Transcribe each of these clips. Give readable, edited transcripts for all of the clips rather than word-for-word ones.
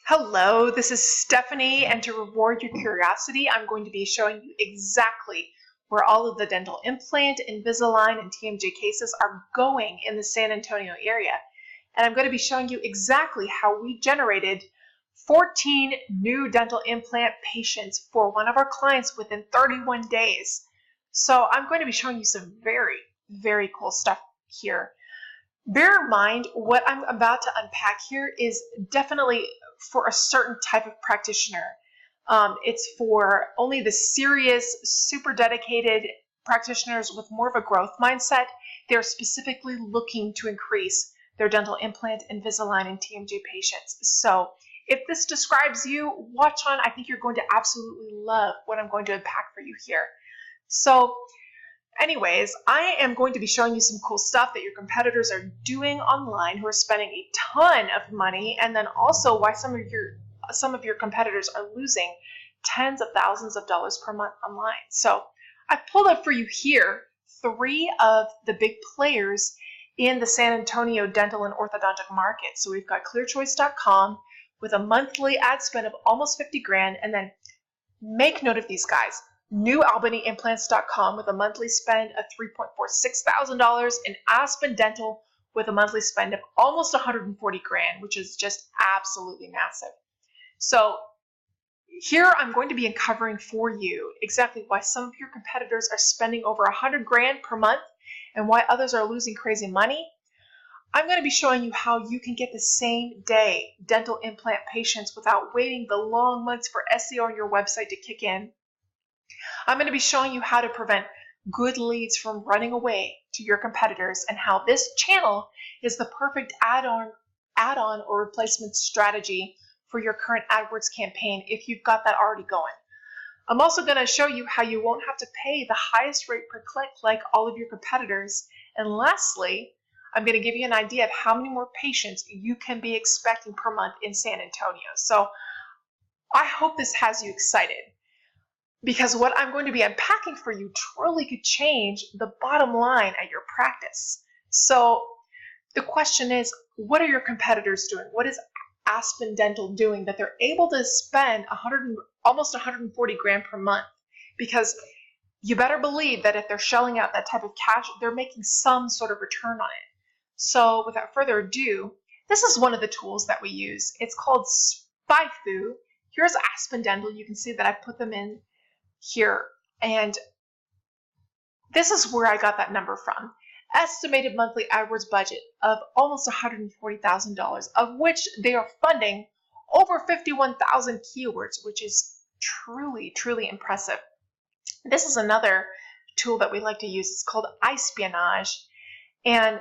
Hello, this is Stephanie, and to reward your curiosity, I'm going to be showing you exactly where all of the dental implant, Invisalign, and TMJ cases are going in the San Antonio area. And I'm going to be showing you exactly how we generated 14 new dental implant patients for one of our clients within 31 days. So I'm going to be showing you some very, very cool stuff here. Bear in mind, what I'm about to unpack here is definitely for a certain type of practitioner. It's for only the serious, super dedicated practitioners with more of a growth mindset. They're specifically looking to increase their dental implant, Invisalign, and TMJ patients. So if this describes you, watch on. I think you're going to absolutely love what I'm going to unpack for you here. So anyways, I am going to be showing you some cool stuff that your competitors are doing online who are spending a ton of money, and then also why some of your competitors are losing tens of thousands of dollars per month online. So I've pulled up for you here 3 of the big players in the San Antonio dental and orthodontic market. So we've got clearchoice.com with a monthly ad spend of almost 50 grand, and then make note of these guys. NewAlbanyImplants.com with a monthly spend of $3.46 thousand, and Aspen Dental with a monthly spend of almost 140 grand, which is just absolutely massive. So here I'm going to be uncovering for you exactly why some of your competitors are spending over 100 grand per month and why others are losing crazy money. I'm going to be showing you how you can get the same day dental implant patients without waiting the long months for SEO on your website to kick in. I'm going to be showing you how to prevent good leads from running away to your competitors and how this channel is the perfect add-on or replacement strategy for your current AdWords campaign if you've got that already going. I'm also going to show you how you won't have to pay the highest rate per click like all of your competitors. And lastly, I'm going to give you an idea of how many more patients you can be expecting per month in San Antonio. So I hope this has you excited, because what I'm going to be unpacking for you truly could change the bottom line at your practice. So the question is, what are your competitors doing? What is Aspen Dental doing that they're able to spend almost 140 grand per month? Because you better believe that if they're shelling out that type of cash, they're making some sort of return on it. So without further ado, this is one of the tools that we use. It's called SpyFu. Here's Aspen Dental. You can see that I put them in here, and this is where I got that number from. Estimated monthly AdWords budget of almost $140,000, of which they are funding over 51,000 keywords, which is truly, truly impressive. This is another tool that we like to use. It's called iSpionage, and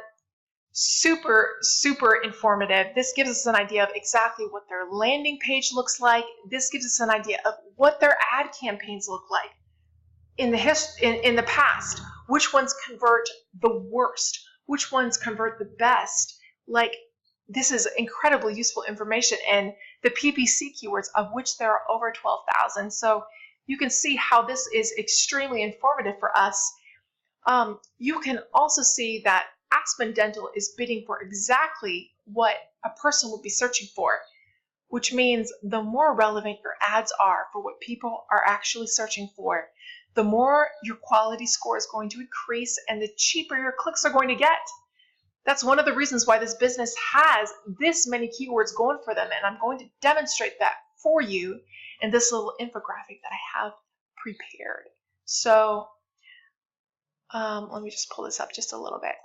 super, super informative. This gives us an idea of exactly what their landing page looks like. This gives us an idea of what their ad campaigns look like in the past. Which ones convert the worst? Which ones convert the best? Like, this is incredibly useful information, and the PPC keywords, of which there are over 12,000. So you can see how this is extremely informative for us. You can also see that Aspen Dental is bidding for exactly what a person would be searching for, which means the more relevant your ads are for what people are actually searching for, the more your quality score is going to increase and the cheaper your clicks are going to get. That's one of the reasons why this business has this many keywords going for them, and I'm going to demonstrate that for you in this little infographic that I have prepared. So let me just pull this up just a little bit.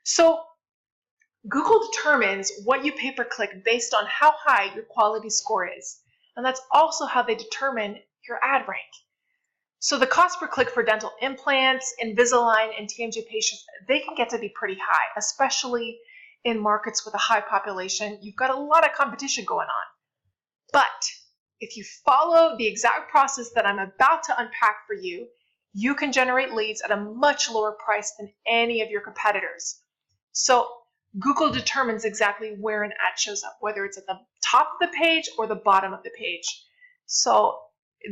So Google determines what you pay per click based on how high your quality score is. And that's also how they determine your ad rank. So the cost per click for dental implants, Invisalign, and TMJ patients, they can get to be pretty high, especially in markets with a high population. You've got a lot of competition going on. But if you follow the exact process that I'm about to unpack for you, you can generate leads at a much lower price than any of your competitors. So Google determines exactly where an ad shows up, whether it's at the top of the page or the bottom of the page. So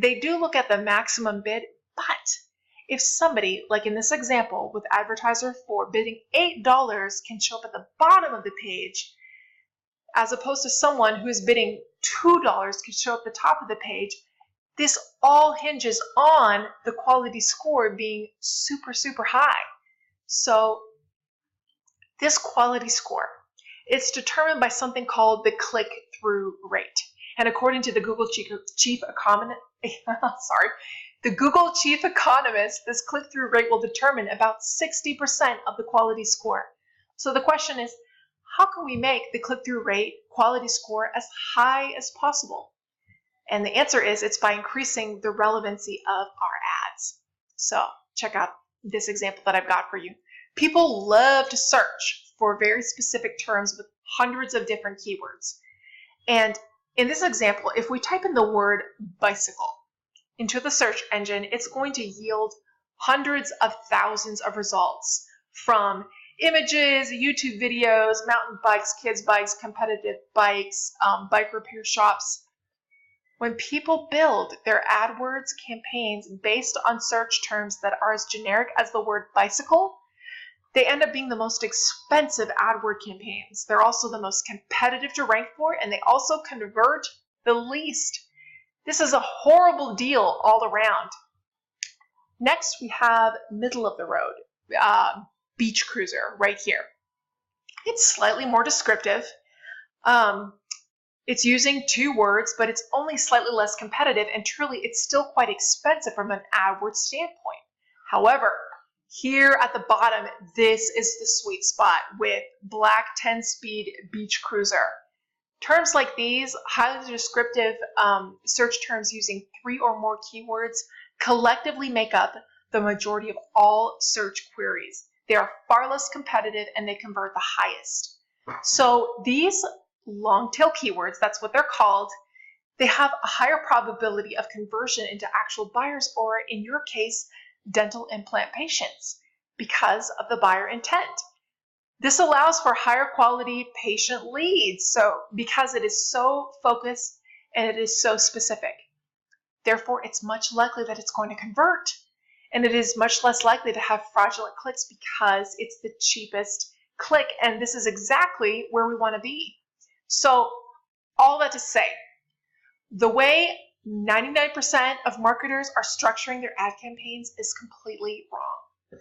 they do look at the maximum bid, but if somebody, like in this example with advertiser 4, bidding $8 can show up at the bottom of the page, as opposed to someone who is bidding $2 could show up at the top of the page. This all hinges on the quality score being super, super high. So this quality score, it's determined by something called the click-through rate. And according to the Google chief economist, this click-through rate will determine about 60% of the quality score. So the question is, how can we make the click-through rate quality score as high as possible? And the answer is it's by increasing the relevancy of our ads. So check out this example that I've got for you. People love to search for very specific terms with hundreds of different keywords. And in this example, if we type in the word bicycle into the search engine, it's going to yield hundreds of thousands of results from images, YouTube videos, mountain bikes, kids bikes, competitive bikes, bike repair shops. When people build their AdWords campaigns based on search terms that are as generic as the word bicycle, they end up being the most expensive AdWord campaigns. They're also the most competitive to rank for, and they also convert the least. This is a horrible deal all around. Next, we have middle of the road, beach cruiser right here. It's slightly more descriptive. It's using 2 words, but it's only slightly less competitive, and truly it's still quite expensive from an AdWords standpoint. However, here at the bottom, this is the sweet spot with black 10-speed beach cruiser. Terms like these, highly descriptive search terms using 3 or more keywords, collectively make up the majority of all search queries. They are far less competitive and they convert the highest. So these long tail keywords, that's what they're called, they have a higher probability of conversion into actual buyers, or in your case, dental implant patients, because of the buyer intent. This allows for higher quality patient leads, so because it is so focused and it is so specific. Therefore, it's much likely that it's going to convert, and it is much less likely to have fraudulent clicks because it's the cheapest click, and this is exactly where we want to be. So all that to say, the way 99% of marketers are structuring their ad campaigns is completely wrong.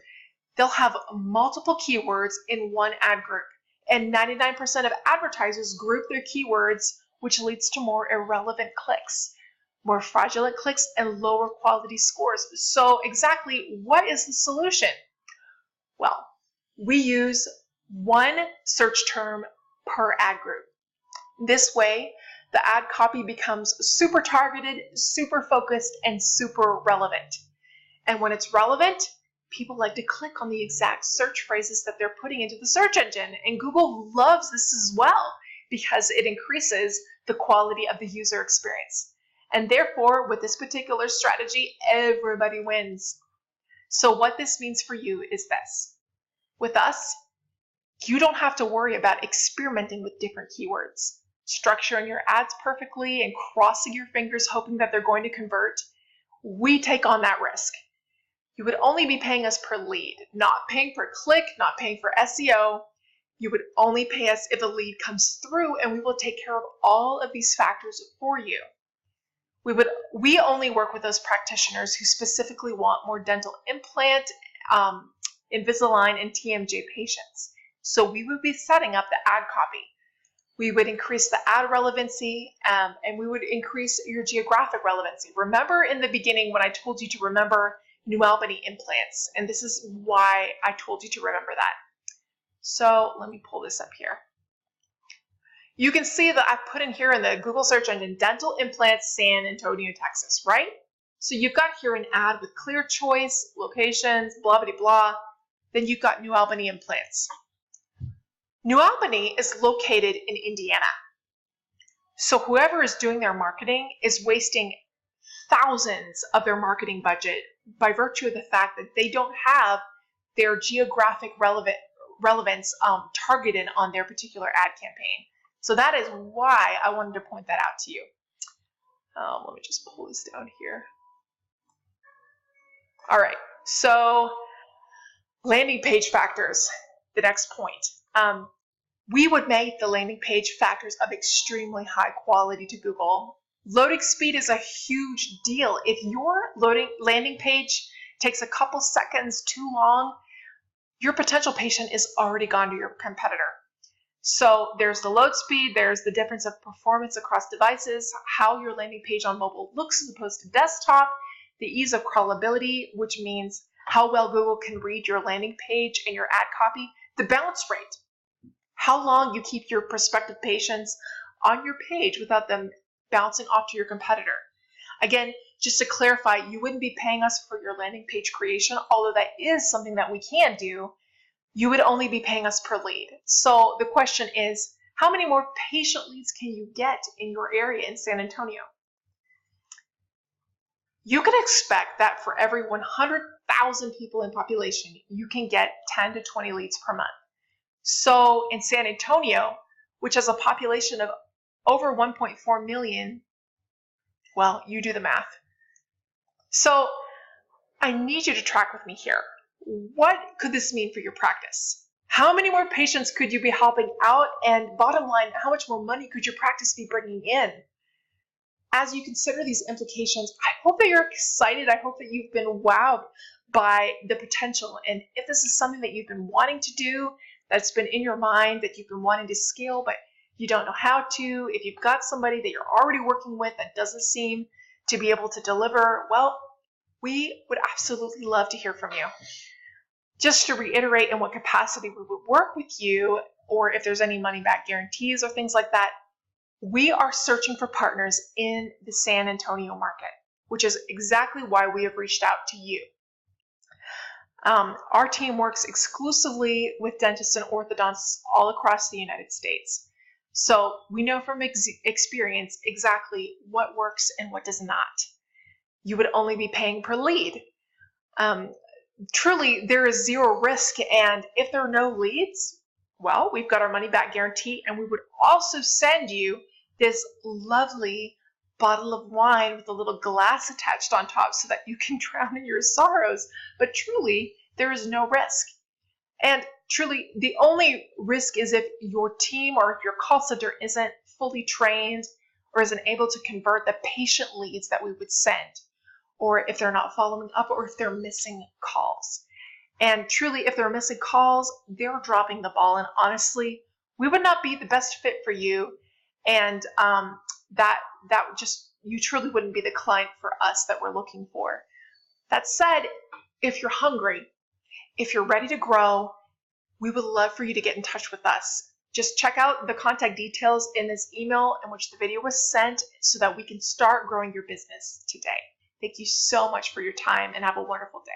They'll have multiple keywords in one ad group, and 99% of advertisers group their keywords, which leads to more irrelevant clicks, more fraudulent clicks, and lower quality scores. So exactly what is the solution? Well, we use one search term per ad group. This way, the ad copy becomes super targeted, super focused, and super relevant. And when it's relevant, people like to click on the exact search phrases that they're putting into the search engine. And Google loves this as well because it increases the quality of the user experience. And therefore, with this particular strategy, everybody wins. So what this means for you is this. With us, you don't have to worry about experimenting with different keywords, structuring your ads perfectly and crossing your fingers hoping that they're going to convert. We take on that risk. You would only be paying us per lead, not paying per click, not paying for SEO. You would only pay us if a lead comes through, and we will take care of all of these factors for you. We only work with those practitioners who specifically want more dental implant, Invisalign, and TMJ patients. So we would be setting up the ad copy. We would increase the ad relevancy, and we would increase your geographic relevancy. Remember in the beginning when I told you to remember New Albany implants, and this is why I told you to remember that. So let me pull this up here. You can see that I put in here in the Google search engine, dental implants, San Antonio, Texas, right? So you've got here an ad with clear choice, locations, blah, blah, blah. Then you've got New Albany implants. New Albany is located in Indiana. So whoever is doing their marketing is wasting thousands of their marketing budget by virtue of the fact that they don't have their geographic relevance targeted on their particular ad campaign. So that is why I wanted to point that out to you. Let me just pull this down here. All right, so landing page factors, the next point. We would make the landing page factors of extremely high quality to Google. Loading speed is a huge deal. If your landing page takes a couple seconds too long, your potential patient is already gone to your competitor. So there's the load speed, there's the difference of performance across devices, how your landing page on mobile looks as opposed to desktop, the ease of crawlability, which means how well Google can read your landing page and your ad copy, the bounce rate, how long you keep your prospective patients on your page without them bouncing off to your competitor. Again, just to clarify, you wouldn't be paying us for your landing page creation, although that is something that we can do. You would only be paying us per lead. So the question is, how many more patient leads can you get in your area in San Antonio? You can expect that for every 100,000 people in population, you can get 10 to 20 leads per month. So in San Antonio, which has a population of over 1.4 million, well, you do the math. So I need you to track with me here. What could this mean for your practice? How many more patients could you be helping out? And bottom line, how much more money could your practice be bringing in? As you consider these implications, I hope that you're excited. I hope that you've been wowed by the potential. And if this is something that you've been wanting to do, that's been in your mind, that you've been wanting to scale, but you don't know how to, if you've got somebody that you're already working with that doesn't seem to be able to deliver, well, we would absolutely love to hear from you. Just to reiterate in what capacity we would work with you, or if there's any money back guarantees or things like that, we are searching for partners in the San Antonio market, which is exactly why we have reached out to you. Our team works exclusively with dentists and orthodontists all across the United States. So we know from experience exactly what works and what does not. You would only be paying per lead. Truly, there is zero risk, and if there are no leads, well, we've got our money back guarantee, and we would also send you this lovely bottle of wine with a little glass attached on top so that you can drown in your sorrows. But truly, there is no risk. And truly, the only risk is if your team or if your call center isn't fully trained or isn't able to convert the patient leads that we would send, or if they're not following up, or if they're missing calls. And truly, if they're missing calls, they're dropping the ball. And honestly, we would not be the best fit for you. And you truly wouldn't be the client for us that we're looking for. That said, if you're hungry, if you're ready to grow, we would love for you to get in touch with us. Just check out the contact details in this email in which the video was sent so that we can start growing your business today. Thank you so much for your time and have a wonderful day.